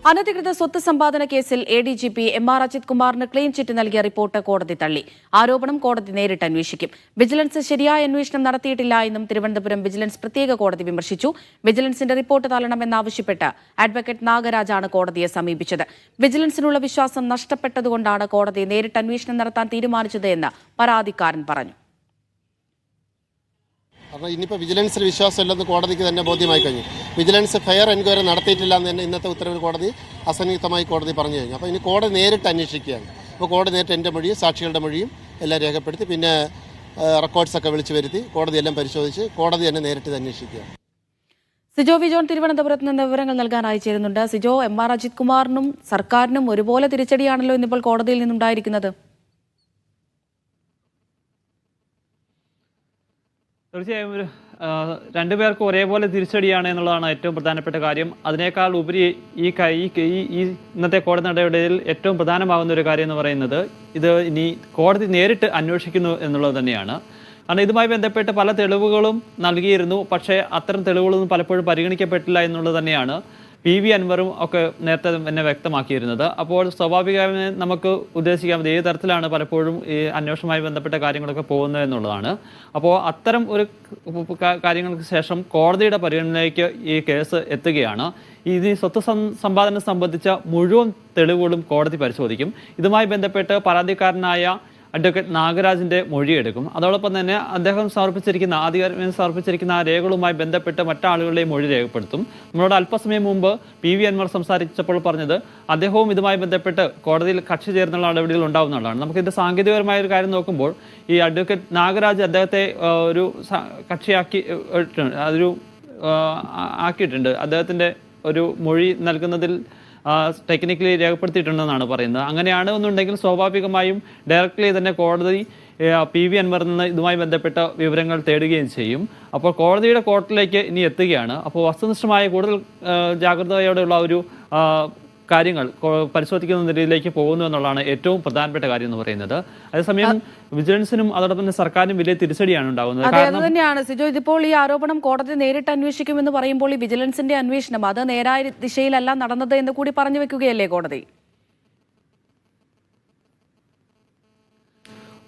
അനധികൃത സ്വത്ത് സമ്പാദന കേസിൽ എഡിജിപി എം.ആർ. അജിത് കുമാറിന് ക്ലീൻ ചിറ്റ് നൽകിയ റിപ്പോർട്ട് കോടതി തള്ളി. ആരോപണം കോടതി നേരിട്ട് അന്വേഷിക്കും. വിജിലൻസ് ശരിയായ അന്വേഷണം നടത്തിയിട്ടില്ല എന്നും തിരുവനന്തപുരം വിജിലൻസ് പ്രത്യേക കോടതി വിമർശിച്ചു. വിജിലൻസിന്റെ റിപ്പോർട്ട് തള്ളണമെന്നാവശ്യപ്പെട്ട് അഡ്വക്കേറ്റ് നാഗരാജാണ് കോടതിയെ സമീപിച്ചത്. വിജിലൻസിനുള്ള വിശ്വാസം നഷ്ടപ്പെട്ടതുകൊണ്ടാണ് കോടതി നേരിട്ട് അന്വേഷണം നടത്താൻ തീരുമാനിച്ചത് എന്ന് പരാതിക്കാരൻ പറഞ്ഞു. കാരണം ഇനിയിപ്പോൾ വിജിലൻസിൽ വിശ്വാസമില്ലെന്ന് കോടതിക്ക് തന്നെ ബോധ്യമായി കഴിഞ്ഞു. വിജിലൻസ് ഫെയർ എൻക്വയറി നടത്തിയിട്ടില്ല എന്ന് തന്നെ ഇന്നത്തെ ഉത്തരവിൽ കോടതി അസന്നിഗ്ധമായി കോടതി പറഞ്ഞു കഴിഞ്ഞു. അപ്പോൾ ഇനി കോടതി നേരിട്ട് അന്വേഷിക്കുകയാണ്. അപ്പോൾ കോടതി നേരിട്ട് എൻ്റെ മൊഴിയും സാക്ഷികളുടെ മൊഴിയും എല്ലാം രേഖപ്പെടുത്തി പിന്നെ റെക്കോർഡ്സൊക്കെ വിളിച്ചു വരുത്തി കോടതി എല്ലാം പരിശോധിച്ച് കോടതി തന്നെ നേരിട്ട് അന്വേഷിക്കുകയാണ്. സിജോ വിജോൺ തിരുവനന്തപുരത്ത് നിന്ന് വിവരങ്ങൾ നൽകാനായി ചേരുന്നുണ്ട്. സിജോ, എം.ആർ. അജിത് കുമാറിനും സർക്കാരിനും ഒരുപോലെ തിരിച്ചടിയാണല്ലോ ഇന്നിപ്പോൾ കോടതിയിൽ നിന്നുണ്ടായിരിക്കുന്നത്. തീർച്ചയായും രണ്ടുപേർക്കും ഒരേപോലെ തിരിച്ചടിയാണ് എന്നുള്ളതാണ് ഏറ്റവും പ്രധാനപ്പെട്ട കാര്യം. അതിനേക്കാൾ ഉപരി ഈ ഇന്നത്തെ കോടതി നടപടിയിൽ ഏറ്റവും പ്രധാനമാകുന്ന ഒരു കാര്യം എന്ന് പറയുന്നത് ഇത് ഇനി കോടതി നേരിട്ട് അന്വേഷിക്കുന്നു എന്നുള്ളത് തന്നെയാണ്. കാരണം ഇതുമായി ബന്ധപ്പെട്ട് പല തെളിവുകളും നൽകിയിരുന്നു. പക്ഷേ അത്തരം തെളിവുകളൊന്നും പലപ്പോഴും പരിഗണിക്കപ്പെട്ടില്ല എന്നുള്ളത് തന്നെയാണ് PV അൻവറും ഒക്കെ നേരത്തെ തന്നെ വ്യക്തമാക്കിയിരുന്നത്. അപ്പോൾ സ്വാഭാവികമായി നമുക്ക് ഉദ്ദേശിക്കാം ഏത് തരത്തിലാണ് പലപ്പോഴും ഈ അന്വേഷണവുമായി ബന്ധപ്പെട്ട കാര്യങ്ങളൊക്കെ പോകുന്നത് എന്നുള്ളതാണ്. അപ്പോൾ അത്തരം ഒരു കാര്യങ്ങൾക്ക് ശേഷം കോടതിയുടെ പരിഗണനയിലേക്ക് ഈ കേസ് എത്തുകയാണ്. ഈ സ്വത്ത് സമ്പാദനം സംബന്ധിച്ച മുഴുവൻ തെളിവുകളും കോടതി പരിശോധിക്കും. ഇതുമായി ബന്ധപ്പെട്ട് പരാതിക്കാരനായ അഡ്വക്കേറ്റ് നാഗരാജിന്റെ മൊഴിയെടുക്കും. അതോടൊപ്പം തന്നെ അദ്ദേഹം സമർപ്പിച്ചിരിക്കുന്ന ആ രേഖകളുമായി ബന്ധപ്പെട്ട് മറ്റാളുകളുടെയും മൊഴി രേഖപ്പെടുത്തും. നമ്മളോട് അല്പസമയം മുമ്പ് PV അൻവർ സംസാരിച്ചപ്പോൾ പറഞ്ഞത് അദ്ദേഹവും ഇതുമായി ബന്ധപ്പെട്ട് കോടതിയിൽ കക്ഷി ചേർന്നുള്ള നടപടികൾ ഉണ്ടാവുന്നതാണ്. നമുക്കിത് സാങ്കേതികപരമായ ഒരു കാര്യം നോക്കുമ്പോൾ ഈ അഡ്വക്കേറ്റ് നാഗരാജ് അദ്ദേഹത്തെ ഒരു കക്ഷിയാക്കി ആക്കിയിട്ടുണ്ട്. അദ്ദേഹത്തിന്റെ ഒരു മൊഴി നൽകുന്നതിൽ ടെക്നിക്കലി രേഖപ്പെടുത്തിയിട്ടുണ്ടെന്നാണ് പറയുന്നത്. അങ്ങനെയാണ് എന്നുണ്ടെങ്കിൽ സ്വാഭാവികമായും ഡയറക്റ്റ്ലി തന്നെ കോടതി PV അൻവറിൽ നിന്ന് ഇതുമായി ബന്ധപ്പെട്ട വിവരങ്ങൾ തേടുകയും ചെയ്യും. അപ്പോൾ കോടതിയുടെ കോർട്ടിലേക്ക് ഇനി എത്തുകയാണ്. അപ്പോൾ വസ്തുനിഷ്ഠമായ കൂടുതൽ ജാഗ്രതയോടെയുള്ള ഒരു കാര്യങ്ങൾ പരിശോധിക്കുന്ന നിലയിലേക്ക് പോകുന്നു എന്നുള്ളതാണ് ഏറ്റവും പ്രധാനപ്പെട്ട കാര്യം എന്ന് പറയുന്നത്. അതേസമയം വിജിലൻസിനും അതോടൊപ്പം തന്നെ സർക്കാരിനും വലിയ തിരിച്ചടിയാണ് ഉണ്ടാകുന്നത്. അത് തന്നെയാണ് സിജോ, ഇതിപ്പോൾ ഈ ആരോപണം കോടതി നേരിട്ട് അന്വേഷിക്കുമെന്ന് പറയുമ്പോൾ ഈ വിജിലൻസിന്റെ അന്വേഷണം അത് നേരായ ദിശയിലല്ല നടന്നത് എന്ന് കൂടി പറഞ്ഞു വെക്കുകയല്ലേ കോടതി?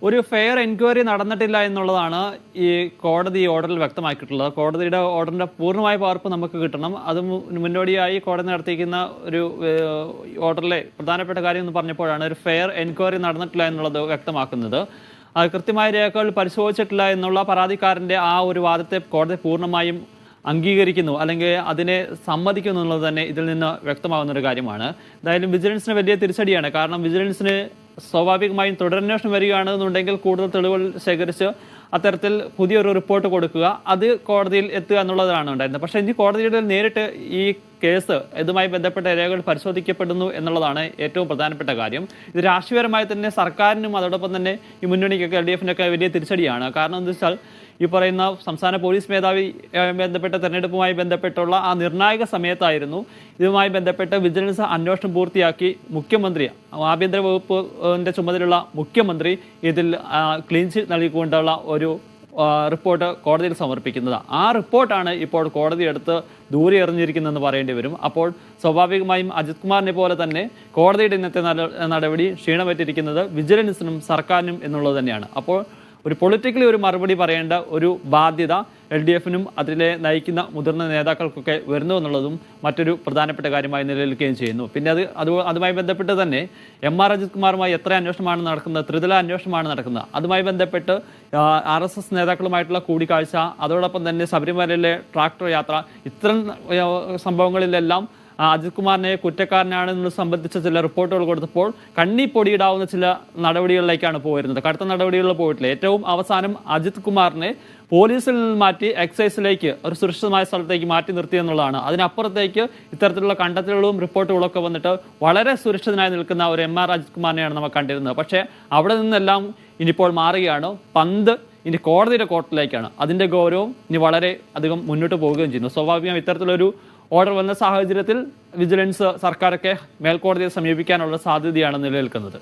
ഒരു ഫെയർ എൻക്വയറി നടന്നിട്ടില്ല എന്നുള്ളതാണ് ഈ കോടതി ഓർഡറിൽ വ്യക്തമാക്കിയിട്ടുള്ളത്. കോടതിയുടെ ഓർഡറിന്റെ പൂർണ്ണമായ പകർപ്പ് നമുക്ക് കിട്ടണം. അത് മുന്നോടിയായി കോടതി നടത്തിയിരിക്കുന്ന ഒരു ഓർഡറിലെ പ്രധാനപ്പെട്ട കാര്യം എന്ന് പറഞ്ഞപ്പോഴാണ് ഒരു ഫെയർ എൻക്വയറി നടന്നിട്ടില്ല എന്നുള്ളത് വ്യക്തമാക്കുന്നത്. അത് കൃത്യമായ രേഖകൾ പരിശോധിച്ചിട്ടില്ല എന്നുള്ള പരാതിക്കാരന്റെ ആ ഒരു വാദത്തെ കോടതി പൂർണ്ണമായും അംഗീകരിക്കുന്നു, അല്ലെങ്കിൽ അതിനെ സമ്മതിക്കുന്നു എന്നുള്ളത് തന്നെ ഇതിൽ നിന്ന് വ്യക്തമാകുന്ന ഒരു കാര്യമാണ്. എന്തായാലും വിജിലൻസിന് വലിയ തിരിച്ചടിയാണ്. കാരണം വിജിലൻസിന് സ്വാഭാവികമായും തുടരന്വേഷണം വരികയാണെന്നുണ്ടെങ്കിൽ കൂടുതൽ തെളിവുകൾ ശേഖരിച്ച് അത്തരത്തിൽ പുതിയൊരു റിപ്പോർട്ട് കൊടുക്കുക, അത് കോടതിയിൽ എത്തുക എന്നുള്ളതാണ് ഉണ്ടായിരുന്നത്. പക്ഷേ ഇനി കോടതിയുടെ നേരിട്ട് ഈ കേസ് ഇതുമായി ബന്ധപ്പെട്ട രേഖകൾ പരിശോധിക്കപ്പെടുന്നു എന്നുള്ളതാണ് ഏറ്റവും പ്രധാനപ്പെട്ട കാര്യം. ഇത് രാഷ്ട്രീയപരമായി തന്നെ സർക്കാരിനും അതോടൊപ്പം തന്നെ ഈ മുന്നണിക്കൊക്കെ LDF-നൊക്കെ വലിയ തിരിച്ചടിയാണ്. കാരണം എന്താ വെച്ചാൽ ഈ പറയുന്ന സംസ്ഥാന പോലീസ് മേധാവി ബന്ധപ്പെട്ട തെരഞ്ഞെടുപ്പുമായി ബന്ധപ്പെട്ടുള്ള ആ നിർണായക സമയത്തായിരുന്നു ഇതുമായി ബന്ധപ്പെട്ട് വിജിലൻസ് അന്വേഷണം പൂർത്തിയാക്കി മുഖ്യമന്ത്രി, ആഭ്യന്തര വകുപ്പിന്റെ ചുമതലയുള്ള മുഖ്യമന്ത്രി ഇതിൽ ക്ലീൻ ചിറ്റ് നൽകിക്കൊണ്ടുള്ള ഒരു റിപ്പോർട്ട് കോടതിയിൽ സമർപ്പിക്കുന്നത്. ആ റിപ്പോർട്ടാണ് ഇപ്പോൾ കോടതി എടുത്ത് ദൂരെ എറിഞ്ഞിരിക്കുന്നതെന്ന് പറയേണ്ടി വരും. അപ്പോൾ സ്വാഭാവികമായും അജിത് കുമാറിനെ പോലെ തന്നെ കോടതിയുടെ ഇന്നത്തെ നടപടി ക്ഷീണമേറ്റിരിക്കുന്നത് വിജിലൻസിനും സർക്കാരിനും എന്നുള്ളത് തന്നെയാണ്. അപ്പോൾ ഒരു പൊളിറ്റിക്കലി ഒരു മറുപടി പറയേണ്ട ഒരു ബാധ്യത LDF-നും അതിലെ നയിക്കുന്ന മുതിർന്ന നേതാക്കൾക്കൊക്കെ വരുന്നു എന്നുള്ളതും മറ്റൊരു പ്രധാനപ്പെട്ട കാര്യമായി നിലനിൽക്കുകയും ചെയ്യുന്നു. പിന്നെ അതുമായി ബന്ധപ്പെട്ട് തന്നെ M.R. അജിത് കുമാറുമായി എത്ര അന്വേഷണമാണ് നടക്കുന്നത്, ത്രിതല അന്വേഷണമാണ് നടക്കുന്നത്. അതുമായി ബന്ധപ്പെട്ട് RSS നേതാക്കളുമായിട്ടുള്ള കൂടിക്കാഴ്ച, അതോടൊപ്പം തന്നെ ശബരിമലയിലെ ട്രാക്ടർ യാത്ര, ഇത്തരം സംഭവങ്ങളിലെല്ലാം അജിത് കുമാറിനെ കുറ്റക്കാരനാണെന്ന് സംബന്ധിച്ച ചില റിപ്പോർട്ടുകൾ കൊടുത്തപ്പോൾ കണ്ണി പൊടിയിടാവുന്ന ചില നടപടികളിലേക്കാണ് പോയിരുന്നത്. കടുത്ത നടപടികളിൽ പോയിട്ടില്ല. ഏറ്റവും അവസാനം അജിത് കുമാറിനെ പോലീസിൽ നിന്ന് മാറ്റി എക്സൈസിലേക്ക് ഒരു സുരക്ഷിതമായ സ്ഥലത്തേക്ക് മാറ്റി നിർത്തി എന്നുള്ളതാണ്. അതിനപ്പുറത്തേക്ക് ഇത്തരത്തിലുള്ള കണ്ടെത്തലുകളും റിപ്പോർട്ടുകളൊക്കെ വന്നിട്ട് വളരെ സുരക്ഷിതനായി നിൽക്കുന്ന ഒരു M.R. അജിത് കുമാറിനെയാണ് നമ്മൾ കണ്ടിരുന്നത്. പക്ഷേ അവിടെ നിന്നെല്ലാം ഇനിയിപ്പോൾ മാറുകയാണ്. പന്ത് ഇനി കോടതിയുടെ കോർട്ടിലേക്കാണ്. അതിൻ്റെ ഗൗരവം ഇനി വളരെ അധികം മുന്നോട്ട് പോവുകയും ചെയ്യുന്നു. സ്വാഭാവികമായും ഇത്തരത്തിലൊരു ഓർഡർ വന്ന സാഹചര്യത്തിൽ വിജിലൻസ് സർക്കാരൊക്കെ മേൽക്കോടതിയെ സമീപിക്കാനുള്ള സാധ്യതയാണ് നിലനിൽക്കുന്നത്.